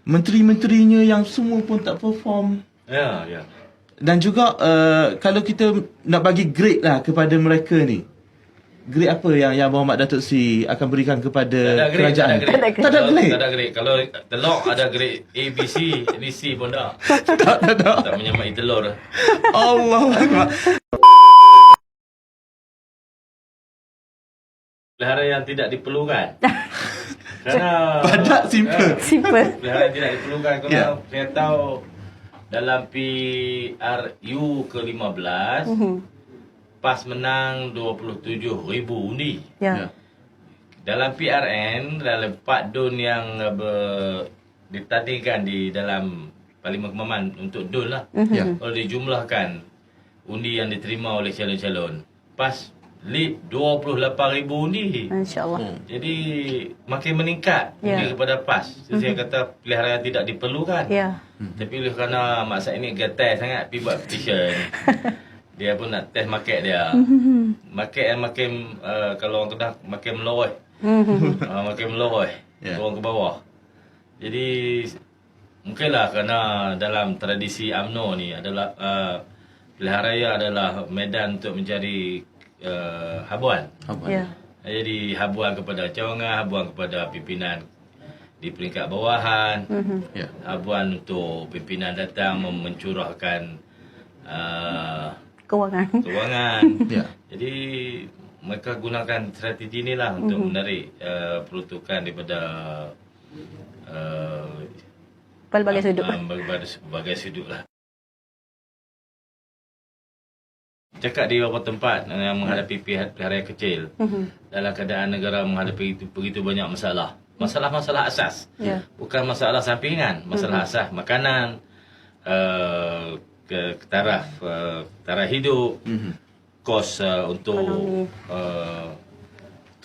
menteri-menterinya yang semua pun tak perform. Ya. Dan juga kalau kita nak bagi grade lah kepada mereka ni, grade apa yang Muhammad Datuk Seri akan berikan kepada kerajaan? Tak ada grade. Kalau telur ada grade A, B, C, ini C pun tak. Tak menyamai telur. Allah Akbar. Pelihara yang tidak diperlukan. Kerana Padat, simple. pelihara yang tidak diperlukan. Kalau saya tahu dalam PRU ke-15, PAS menang 27,000 undi. Ya. Dalam PRN, dalam 4 DUN yang ditandingkan di dalam Parlimen Kemaman untuk DUN lah. Kalau dijumlahkan undi yang diterima oleh calon-calon, PAS lead 28,000 undi. Masya-Allah. Jadi makin meningkat undi kepada PAS. Saya kata pelihara yang tidak diperlukan. Ya. Tapi oleh kerana Mak Said ni getai sangat pergi buat petition. Dia pun nak test market dia. Market yang makin kalau orang Kedah makin melorot. Makin melorot. Turun ke bawah. Jadi mungkinlah kerana dalam tradisi UMNO ni adalah pilihan raya adalah medan untuk mencari habuan. Ya. Jadi habuan kepada cawangan, habuan kepada pimpinan di peringkat bawahan, habuan untuk pimpinan datang mencurahkan kewangan. Jadi mereka gunakan strategi inilah untuk menarik peruntukan daripada berbagai sudut. Berbagai sudut lah. Cakap di beberapa tempat yang menghadapi pelihara kecil, dalam keadaan negara menghadapi begitu banyak masalah. Masalah-masalah asas. Bukan masalah sampingan, masalah asas, makanan, taraf hidup, kos untuk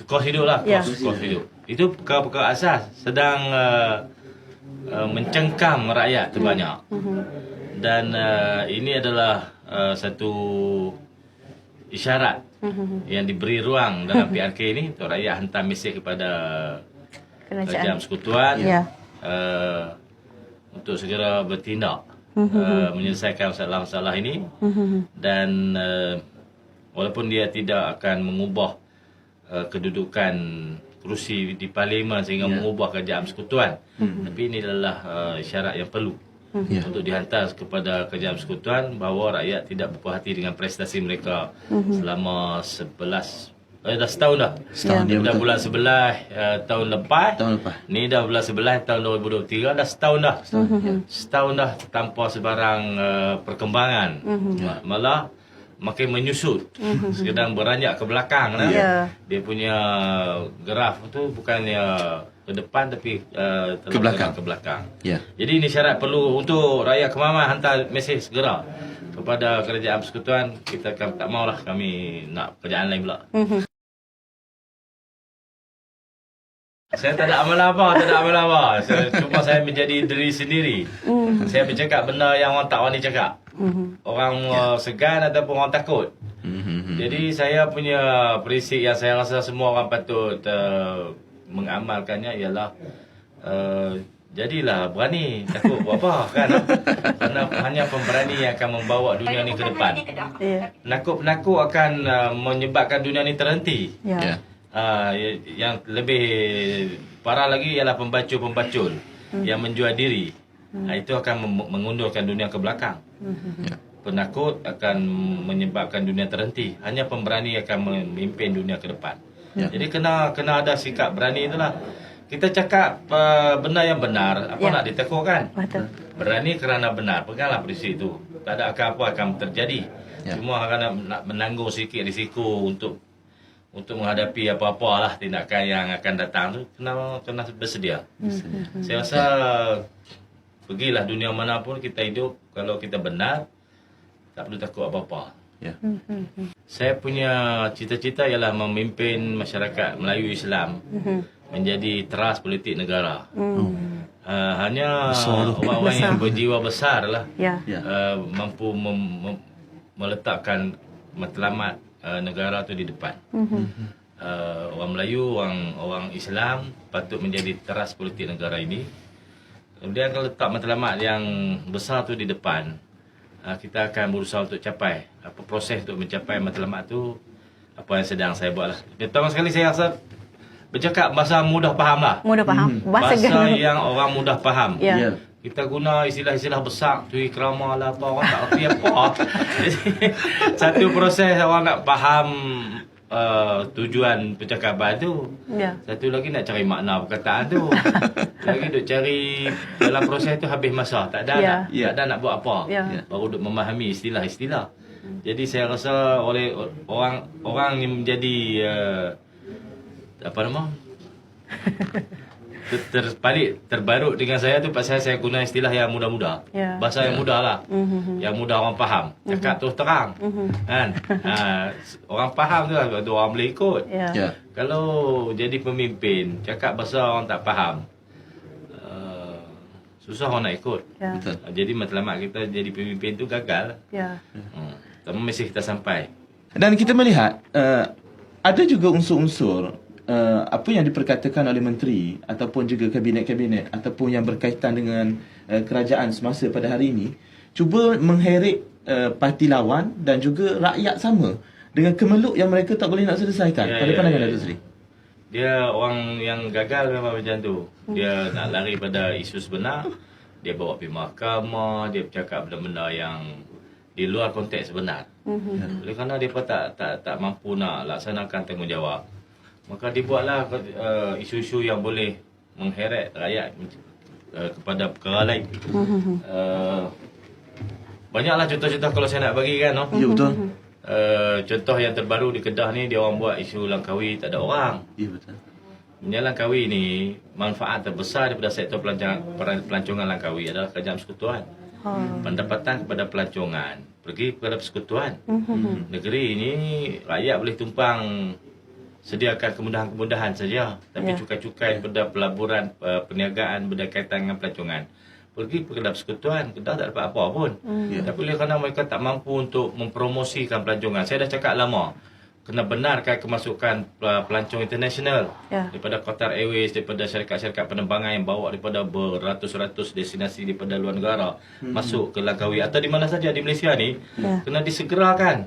kos hidup lah, kos hidup. Itu perkara-perkara asas sedang mencengkam rakyat terbanyak. Dan ini adalah satu isyarat yang diberi ruang dalam PRK ini untuk rakyat hantar mesej kepada kerajaan persekutuan untuk segera bertindak menyelesaikan masalah-masalah ini. Dan walaupun dia tidak akan mengubah kedudukan kerusi di parlimen sehingga mengubah kerajaan persekutuan, tapi ini adalah isyarat yang perlu untuk dihantar kepada kerajaan persekutuan bahawa rakyat tidak berpuas hati dengan prestasi mereka selama dah setahun dah. Dah bulan 11 tahun lepas. Ni dah bulan 11 tahun 2023, dah setahun dah. Setahun dah tanpa sebarang perkembangan. Malah makin menyusut. Sedang beranjak ke belakang lah. Dia punya graf tu bukannya ke depan tapi ke belakang. Jadi ini syarat perlu untuk rakyat Kemaman hantar mesej segera kepada kerajaan persekutuan. Kita tak maulah kami nak kerajaan lain pula. Saya tak ada amal apa. Cuma saya menjadi diri sendiri. Saya bercakap benda yang orang tak berani cakap. Orang segan ataupun orang takut. Jadi saya punya prinsip yang saya rasa semua orang patut mengamalkannya ialah jadilah berani, takut buat apa kan. Kerana hanya pemberani yang akan membawa dunia ni ke depan. Penakut-penakut akan menyebabkan dunia ni terhenti. Yang lebih parah lagi ialah pembacul-pembacul yang menjual diri. Itu akan mengundurkan dunia ke belakang. Penakut akan menyebabkan dunia terhenti. Hanya pemberani akan memimpin dunia ke depan. Jadi kena ada sikap berani itulah. Kita cakap benda yang benar, apa nak ditakutkan? Berani kerana benar. Peganglah prinsip itu. Tak ada apa-apa akan terjadi. Cuma akan nak menanggung sikit risiko untuk menghadapi apa-apalah tindakan yang akan datang tu, kena bersedia. Saya rasa pergilah dunia manapun kita hidup, kalau kita benar tak perlu takut apa-apa. Saya punya cita-cita ialah memimpin masyarakat Melayu Islam menjadi teras politik negara. Hanya orang-orang yang berjiwa besar lah mampu meletakkan matlamat negara tu di depan. Orang Melayu, orang Islam patut menjadi teras politik negara ini. Dia akan letak matlamat yang besar tu di depan. Kita akan berusaha untuk capai apa proses untuk mencapai matlamat tu, apa yang sedang saya buat lah. Pertama sekali saya rasa bercakap bahasa mudah faham lah. Mudah faham. Bahasa yang orang mudah faham. Ya. Kita guna istilah-istilah besar, tui krama lah apa, orang tak erti apa. Jadi, satu proses orang nak faham tujuan percakapan tu. Ya. Satu lagi nak cari makna perkataan tu. Lagi duk cari dalam proses tu habis masa. Tak ada tak ada nak buat apa. Baru duk memahami istilah-istilah. Jadi saya rasa oleh orang yang menjadi apa nama? Terbarut dengan saya tu pasal saya guna istilah yang mudah-mudah. Bahasa yang mudah lah. Yang mudah orang faham. Cakap terus terang. Kan? Orang faham tu lah, orang boleh ikut. Kalau jadi pemimpin, cakap bahasa orang tak faham, susah orang nak ikut. Jadi matlamat kita jadi pemimpin tu gagal. Tapi mesti kita sampai. Dan kita melihat ada juga unsur-unsur apa yang diperkatakan oleh menteri ataupun juga kabinet-kabinet ataupun yang berkaitan dengan kerajaan semasa pada hari ini cuba mengheret parti lawan dan juga rakyat sama dengan kemeluk yang mereka tak boleh nak selesaikan. Pada pandangan Datuk Seri, dia orang yang gagal memang macam tu. Dia nak lari pada isu sebenar, dia bawa pergi mahkamah, dia bercakap benda-benda yang di luar konteks sebenar. Oleh kerana dia pun tak mampu nak laksanakan tanggungjawab, maka dibuatlah isu-isu yang boleh mengheret rakyat kepada perkara lain. Banyaklah contoh-contoh kalau saya nak bagi kan. Ya, betul. Contoh yang terbaru di Kedah ni, dia orang buat isu Langkawi tak ada orang. Ya, betul. Langkawi ni manfaat terbesar daripada sektor pelancongan Langkawi adalah kerajaan persekutuan. Pendapatan kepada pelancongan pergi kepada persekutuan. Negeri ini rakyat boleh tumpang sediakan kemudahan-kemudahan saja, tapi cukai-cukai daripada pelaburan, perniagaan berkaitan dengan pelancongan pergi kepada persekutuan. Kedah tak dapat apa pun. Tapi oleh kerana mereka tak mampu untuk mempromosikan pelancongan. Saya dah cakap lama, kena benarkan kemasukan pelancong international daripada Qatar Airways, daripada syarikat-syarikat penerbangan yang bawa daripada beratus-ratus destinasi daripada luar negara masuk ke Langkawi atau di mana saja di Malaysia ni, kena disegerakan.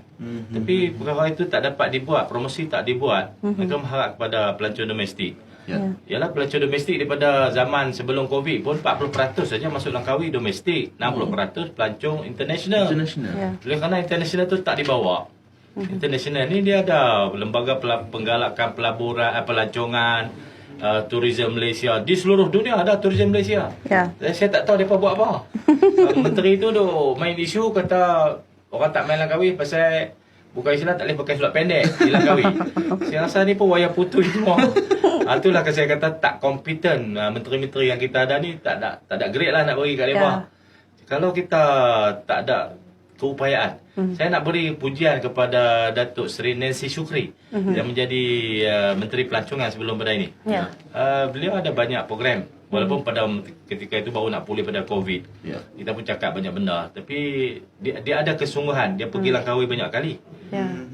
Tapi perkara itu tak dapat dibuat, promosi tak dibuat. Mereka mengharap kepada pelancong domestik. Ialah pelancong domestik daripada zaman sebelum Covid pun 40% saja masuk Langkawi domestik, 60% pelancong international. Oleh kerana international tu tak dibawa. International ni dia ada lembaga penggalakan pelaburan, pelancongan, tourism Malaysia. Di seluruh dunia ada tourism Malaysia. Saya tak tahu mereka buat apa. Menteri tu main isu kata orang tak main Langkawi pasal bukan Islam tak boleh pakai seluar pendek di Langkawi. Saya rasa ni pun wayang putui semua. Itulah saya kata tak kompeten. Menteri-menteri yang kita ada ni tak ada grade lah nak bagi kat mereka. Kalau kita tak ada keupayaan. Saya nak beri pujian kepada Datuk Seri Nancy Shukri yang menjadi Menteri Pelancongan sebelum pada ini. Beliau ada banyak program. Walaupun pada ketika itu baru nak pulih pada Covid. Kita pun cakap banyak benda. Tapi dia ada kesungguhan. Dia pergi Langkawi banyak kali.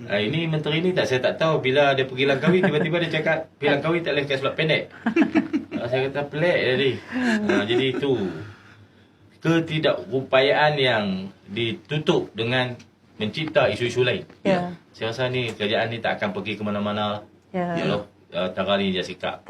Ini menteri ni saya tak tahu bila dia pergi Langkawi tiba-tiba dia cakap pergi Langkawi tak boleh pakai seluar pendek. Saya kata pelik jadi. Jadi itu ketidakupayaan yang ditutup dengan mencipta isu-isu lain. Saya rasa ni kerajaan ni tak akan pergi ke mana-mana kalau Tara ni dia sikap.